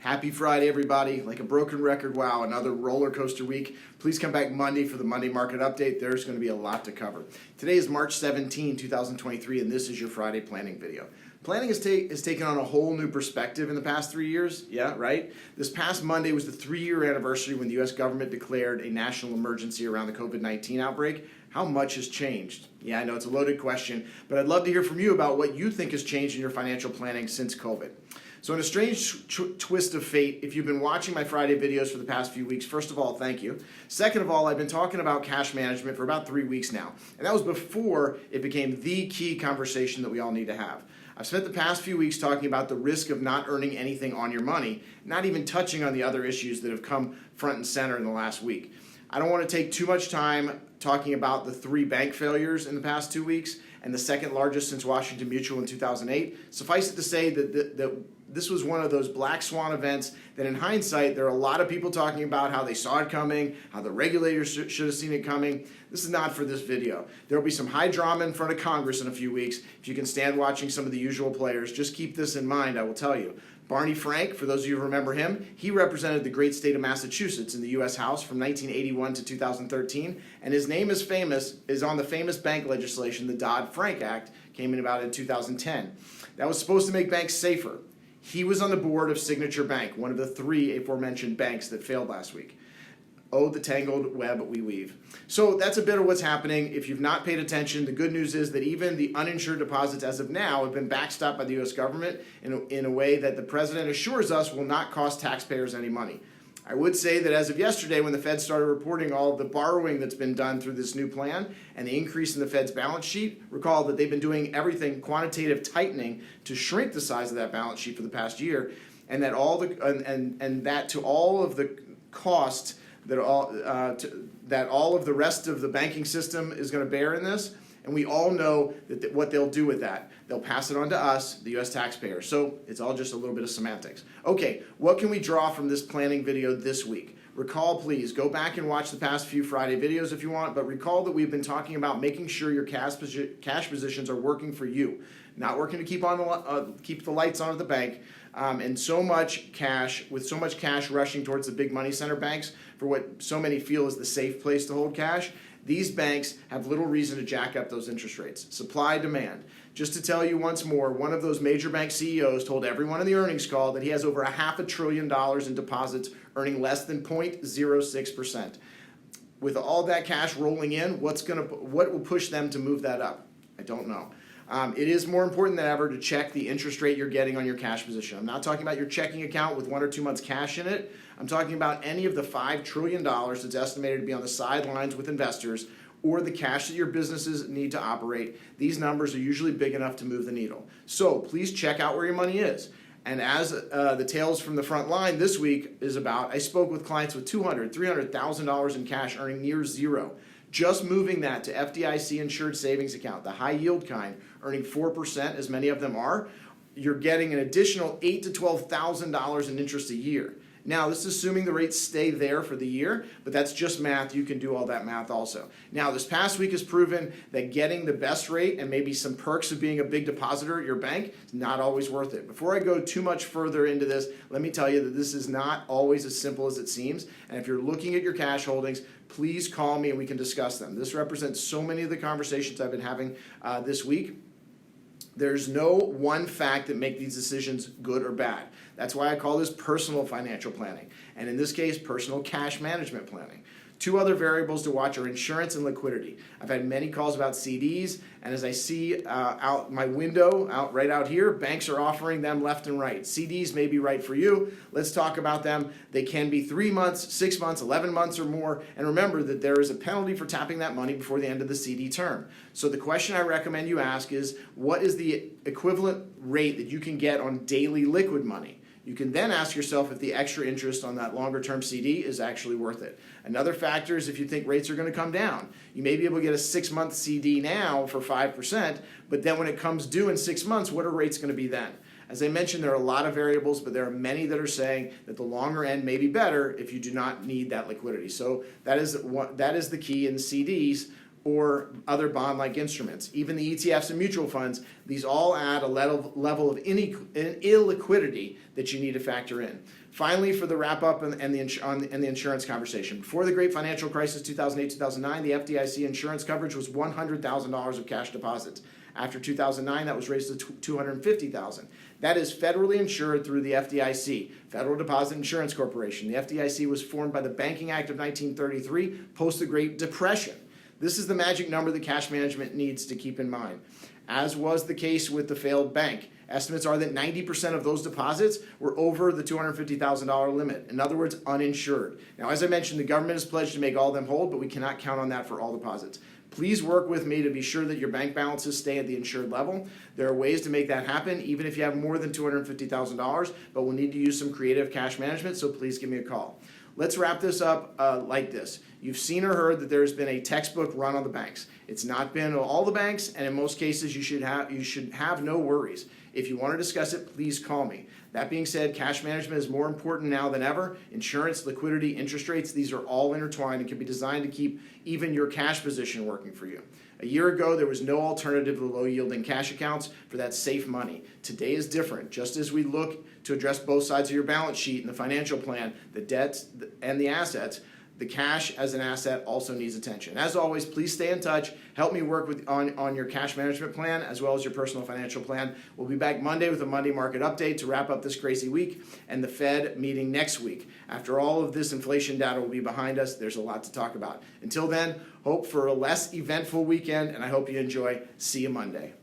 Happy Friday, everybody. Like a broken record, wow, another roller coaster week. Please come back Monday for the Monday market update. There's going to be a lot to cover. Today is March 17, 2023, and this is your Friday planning video. Planning has taken on a whole new perspective in the past 3 years. Yeah, right? This past Monday was the 3-year anniversary when the U.S. government declared a national emergency around the COVID-19 outbreak. How much has changed? Yeah, I know it's a loaded question, but I'd love to hear from you about what you think has changed in your financial planning since COVID. So in a strange twist of fate, if you've been watching my Friday videos for the past few weeks, first of all, thank you. Second of all, I've been talking about cash management for about 3 weeks now, and that was before it became the key conversation that we all need to have. I've spent the past few weeks talking about the risk of not earning anything on your money, not even touching on the other issues that have come front and center in the last week. I don't want to take too much time talking about the 3 bank failures in the past 2 weeks and the second largest since Washington Mutual in 2008. Suffice it to say that this was one of those black swan events that in hindsight, there are a lot of people talking about how they saw it coming, how the regulators should have seen it coming. This is not for this video. There will be some high drama in front of Congress in a few weeks. If you can stand watching some of the usual players, just keep this in mind, I will tell you. Barney Frank, for those of you who remember him, he represented the great state of Massachusetts in the U.S. House from 1981 to 2013, and his name is on the famous bank legislation, the Dodd-Frank Act, came in about in 2010. That was supposed to make banks safer. He was on the board of Signature Bank, one of the 3 aforementioned banks that failed last week. Oh, the tangled web we weave. So that's a bit of what's happening. If you've not paid attention, the good news is that even the uninsured deposits as of now have been backstopped by the U.S. government in a way that the president assures us will not cost taxpayers any money. I would say that as of yesterday, when the Fed started reporting all of the borrowing that's been done through this new plan and the increase in the Fed's balance sheet, recall that they've been doing everything quantitative tightening to shrink the size of that balance sheet for the past year, and that all of the costs that all of the rest of the banking system is going to bear in this. And we all know that what they'll do with that. They'll pass it on to us, the U.S. taxpayer. So it's all just a little bit of semantics. Okay, what can we draw from this planning video this week? Recall, please, go back and watch the past few Friday videos if you want, but recall that we've been talking about making sure your cash positions are working for you, not working to keep the lights on at the bank, and so much cash rushing towards the big money center banks for what so many feel is the safe place to hold cash. These banks have little reason to jack up those interest rates. Supply, demand. Just to tell you once more, one of those major bank CEOs told everyone in the earnings call that he has over $500 billion in deposits earning less than 0.06%. With all that cash rolling in, what will push them to move that up? I don't know. It is more important than ever to check the interest rate you're getting on your cash position. I'm not talking about your checking account with 1 or 2 months cash in it. I'm talking about any of the $5 trillion that's estimated to be on the sidelines with investors or the cash that your businesses need to operate. These numbers are usually big enough to move the needle. So please check out where your money is. And as the tales from the front line this week is about, I spoke with clients with $200,000, $300,000 in cash earning near zero. Just moving that to FDIC insured savings account, the high yield kind, earning 4%, as many of them are, you're getting an additional $8,000 to $12,000 in interest a year. Now, this is assuming the rates stay there for the year, but that's just math. You can do all that math also. Now, this past week has proven that getting the best rate and maybe some perks of being a big depositor at your bank is not always worth it. Before I go too much further into this, let me tell you that this is not always as simple as it seems. And if you're looking at your cash holdings, please call me and we can discuss them. This represents so many of the conversations I've been having this week. There's no one fact that makes these decisions good or bad. That's why I call this personal financial planning, and in this case, personal cash management planning. 2 other variables to watch are insurance and liquidity. I've had many calls about CDs, and as I see out my window, right out here, banks are offering them left and right. CDs may be right for you. Let's talk about them. They can be 3 months, 6 months, 11 months or more, and remember that there is a penalty for tapping that money before the end of the CD term. So the question I recommend you ask is, what is the equivalent rate that you can get on daily liquid money? You can then ask yourself if the extra interest on that longer-term CD is actually worth it. Another factor is if you think rates are going to come down. You may be able to get a 6-month CD now for 5%, but then when it comes due in 6 months, what are rates going to be then? As I mentioned, there are a lot of variables, but there are many that are saying that the longer end may be better if you do not need that liquidity. So that is the key in CDs. or other bond-like instruments. Even the ETFs and mutual funds, these all add a level of illiquidity that you need to factor in. Finally, for the wrap-up and the insurance conversation. Before the great financial crisis, 2008-2009, the FDIC insurance coverage was $100,000 of cash deposits. After 2009, that was raised to $250,000. That is federally insured through the FDIC, Federal Deposit Insurance Corporation. The FDIC was formed by the Banking Act of 1933, post the Great Depression. This is the magic number that cash management needs to keep in mind. As was the case with the failed bank, estimates are that 90% of those deposits were over the $250,000 limit. In other words, uninsured. Now, as I mentioned, the government has pledged to make all of them whole, but we cannot count on that for all deposits. Please work with me to be sure that your bank balances stay at the insured level. There are ways to make that happen, even if you have more than $250,000, but we'll need to use some creative cash management, so please give me a call. Let's wrap this up like this. You've seen or heard that there's been a textbook run on the banks. It's not been all the banks, and in most cases, you should have no worries. If you want to discuss it, please call me. That being said, cash management is more important now than ever. Insurance, liquidity, interest rates, these are all intertwined and can be designed to keep even your cash position working for you. A year ago, there was no alternative to low-yielding cash accounts for that safe money. Today is different. Just as we look to address both sides of your balance sheet and the financial plan, the debts and the assets, the cash as an asset also needs attention. As always, please stay in touch. Help me work on your cash management plan as well as your personal financial plan. We'll be back Monday with a Monday market update to wrap up this crazy week and the Fed meeting next week. After all of this inflation data will be behind us, there's a lot to talk about. Until then, hope for a less eventful weekend, and I hope you enjoy. See you Monday.